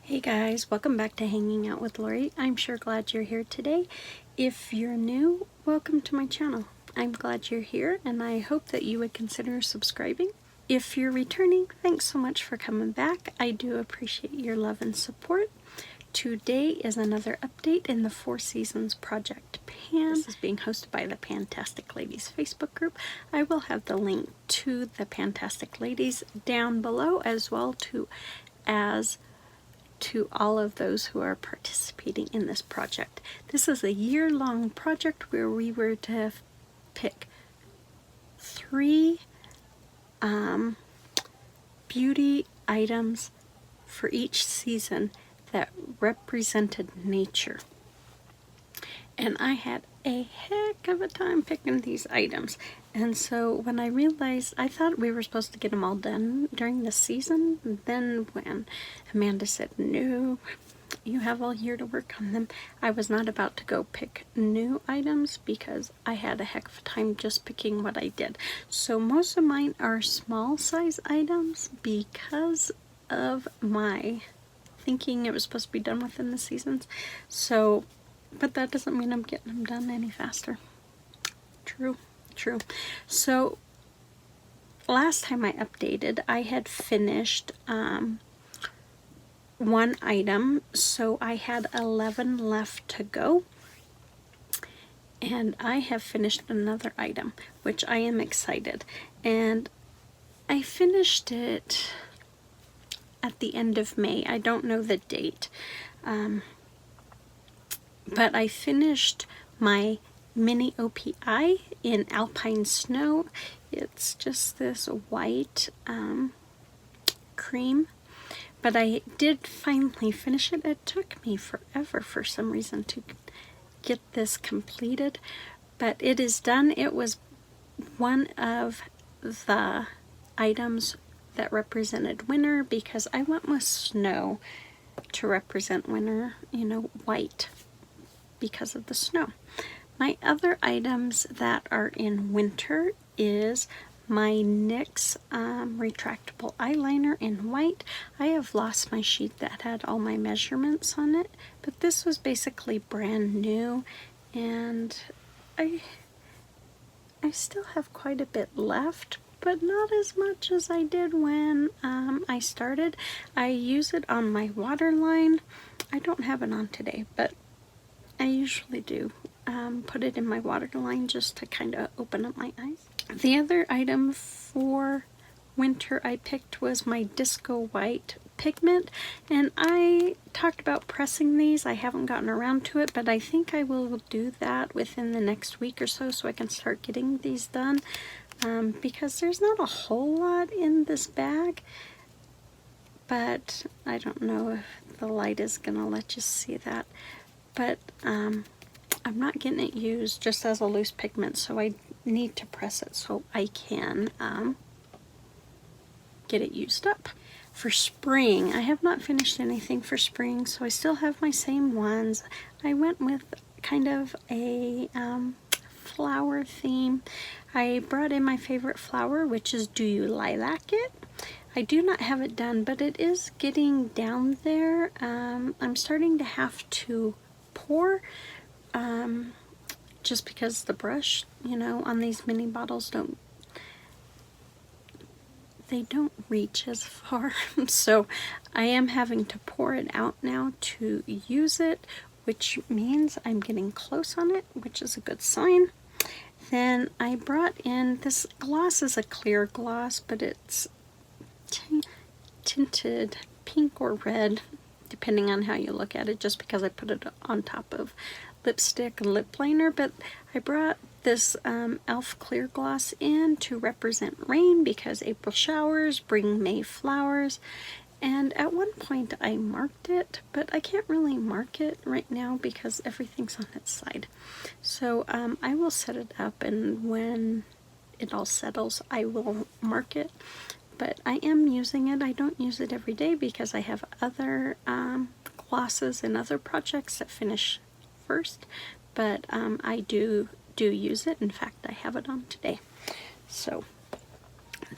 Hey guys, welcome back to Hanging Out with Lori. I'm sure glad you're here today. If you're new, welcome to my channel. I'm glad you're here and I hope that you would consider subscribing. If you're returning, thanks so much for coming back. I do appreciate your love and support. Today is another update in the Four Seasons Project Pan. This is being hosted by the Fantastic Ladies Facebook group. I will have the link to the Fantastic Ladies down below as well to all of those who are participating in this project. This is a year-long project where we were to pick 3 beauty items for each season that represented nature. And I had a heck of a time picking these items. And so when I realized, I thought we were supposed to get them all done during the season. And then when Amanda said, no, you have all year to work on them, I was not about to go pick new items because I had a heck of a time just picking what I did. So most of mine are small size items because of my thinking it was supposed to be done within the seasons. So but that doesn't mean I'm getting them done any faster. True. So last time I updated, I had finished one item, so I had 11 left to go. And I have finished another item, which I am excited. And I finished it at the end of May. I don't know the date. But I finished my mini OPI in Alpine Snow. It's just this white cream. But I did finally finish it. It took me forever for some reason to get this completed. But it is done. It was one of the items that represented winter because I went with snow to represent winter, you know, white, because of the snow. My other items that are in winter is my NYX retractable eyeliner in white. I have lost my sheet that had all my measurements on it, but this was basically brand new, and I still have quite a bit left, but not as much as I did when I started. I use it on my waterline. I don't have it on today, but I usually do put it in my waterline just to kind of open up my eyes. The other item for winter I picked was my Disco White pigment, and I talked about pressing these. I haven't gotten around to it, but I think I will do that within the next week or so I can start getting these done, because there's not a whole lot in this bag, but I don't know if the light is gonna let you see that. But I'm not getting it used just as a loose pigment, so I need to press it so I can get it used up. For spring, I have not finished anything for spring, so I still have my same ones. I went with kind of a flower theme. I brought in my favorite flower, which is Do You Lilac It? I do not have it done, but it is getting down there. I'm starting to have to pour just because the brush, you know, on these mini bottles don't reach as far. So I am having to pour it out now to use it, which means I'm getting close on it, which is a good sign. Then I brought in, this gloss is a clear gloss, but it's tinted pink or red, depending on how you look at it, just because I put it on top of lipstick and lip liner. But I brought this e.l.f. clear gloss in to represent rain because April showers bring May flowers. And at one point I marked it, but I can't really mark it right now because everything's on its side. So I will set it up, and when it all settles I will mark it. But I am using it. I don't use it every day because I have other glosses and other projects that finish first. But I do use it. In fact, I have it on today. So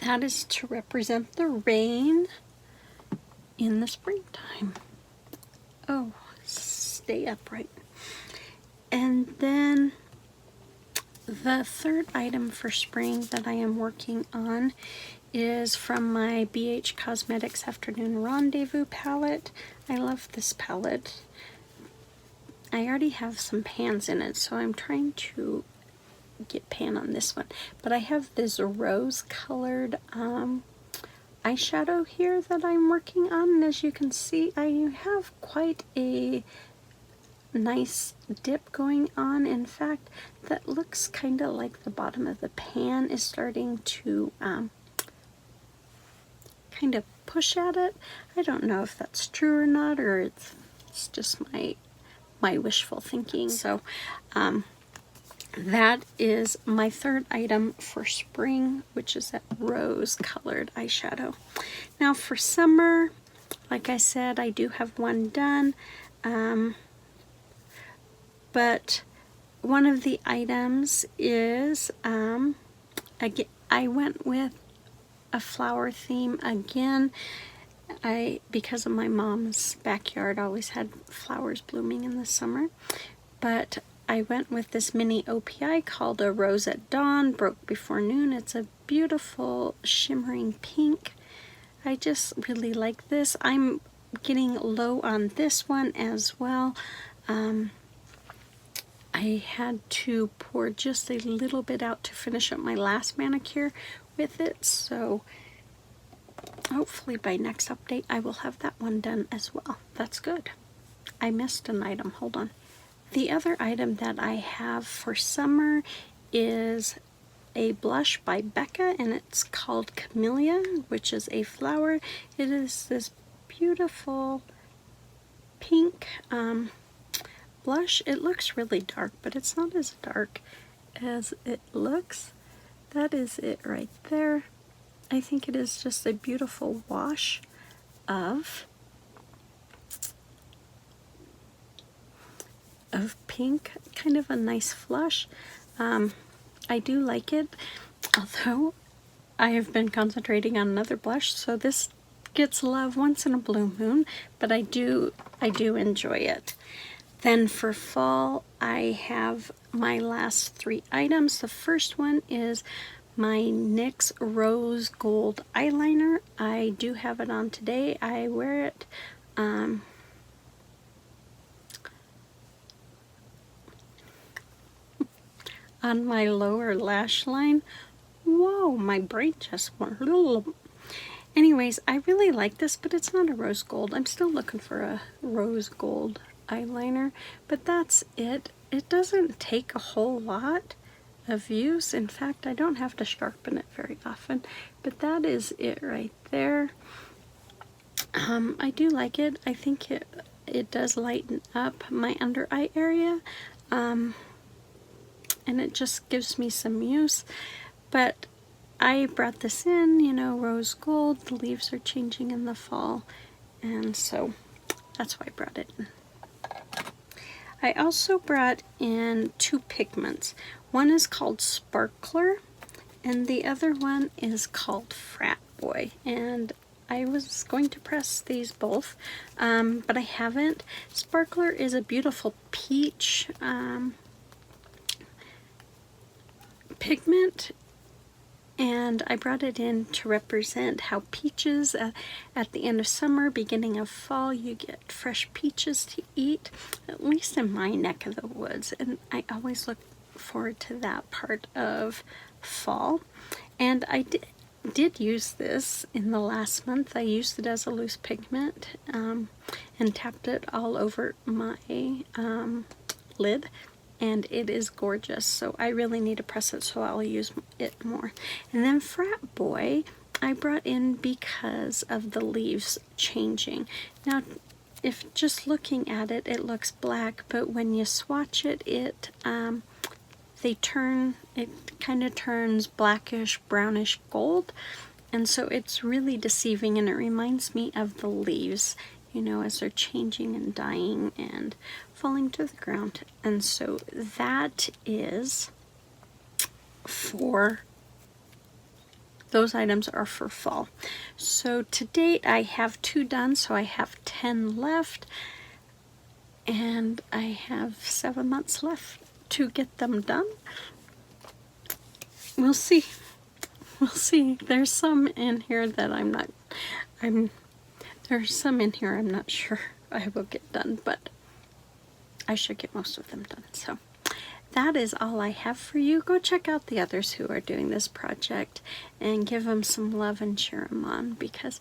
that is to represent the rain in the springtime. Oh, stay upright. And then the third item for spring that I am working on is from my BH Cosmetics Afternoon Rendezvous palette. I love this palette. I already have some pans in it, so I'm trying to get pan on this one. But I have this rose colored eyeshadow here that I'm working on, and as you can see, I have quite a nice dip going on. In fact, that looks kind of like the bottom of the pan is starting to kind of push at it. I don't know if that's true or not, or it's just my wishful thinking. So that is my third item for spring, which is that rose colored eyeshadow. Now for summer, like I said, I do have one done, but one of the items is again, I went with a flower theme again. Because of my mom's backyard, always had flowers blooming in the summer, but I went with this mini OPI called A Rose at Dawn, Broke Before Noon. It's a beautiful shimmering pink. I just really like this. I'm getting low on this one as well. I had to pour just a little bit out to finish up my last manicure with it, so hopefully by next update I will have that one done as well. That's good. I missed an item. Hold on. The other item that I have for summer is a blush by Becca, and it's called Camellia, which is a flower. It is this beautiful pink blush. It looks really dark, but it's not as dark as it looks. That is it right there. I think it is just a beautiful wash of pink, kind of a nice flush. I do like it, although I have been concentrating on another blush, so this gets love once in a blue moon, but I do enjoy it. Then for fall, I have my last three items. The first one is my NYX Rose Gold Eyeliner. I do have it on today. I wear it on my lower lash line. Whoa, my brain just went a little. Anyways, I really like this, but it's not a rose gold. I'm still looking for a rose gold eyeliner, but that's it. It doesn't take a whole lot of use. In fact, I don't have to sharpen it very often, but that is it right there. I do like it. I think it does lighten up my under eye area, and it just gives me some use. But I brought this in, you know, rose gold. The leaves are changing in the fall, and so that's why I brought it in. I also brought in two pigments. One is called Sparkler, and the other one is called Frat Boy. And I was going to press these both, but I haven't. Sparkler is a beautiful peach pigment, and I brought it in to represent how peaches at the end of summer, beginning of fall, you get fresh peaches to eat, at least in my neck of the woods, and I always look forward to that part of fall. And I did use this in the last month. I used it as a loose pigment and tapped it all over my lid, and it is gorgeous. So I really need to press it, so I'll use it more. And then Frat Boy I brought in because of the leaves changing. Now, if just looking at it, it looks black, but when you swatch it, it kind of turns blackish, brownish gold, and so it's really deceiving, and it reminds me of the leaves, you know, as they're changing and dying and falling to the ground. And so that is for, those items are for fall. So to date I have 2 done, so I have 10 left. and I have 7 months left to get them done. We'll see. We'll see. There's some in here that there's some in here I'm not sure I will get done, but I should get most of them done. So that is all I have for you. Go check out the others who are doing this project and give them some love and cheer them on, because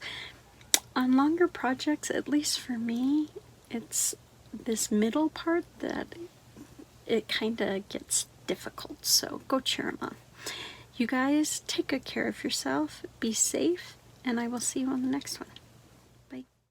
on longer projects, at least for me, it's this middle part that it kind of gets difficult. So go cheer them on. You guys take good care of yourself, be safe, and I will see you on the next one.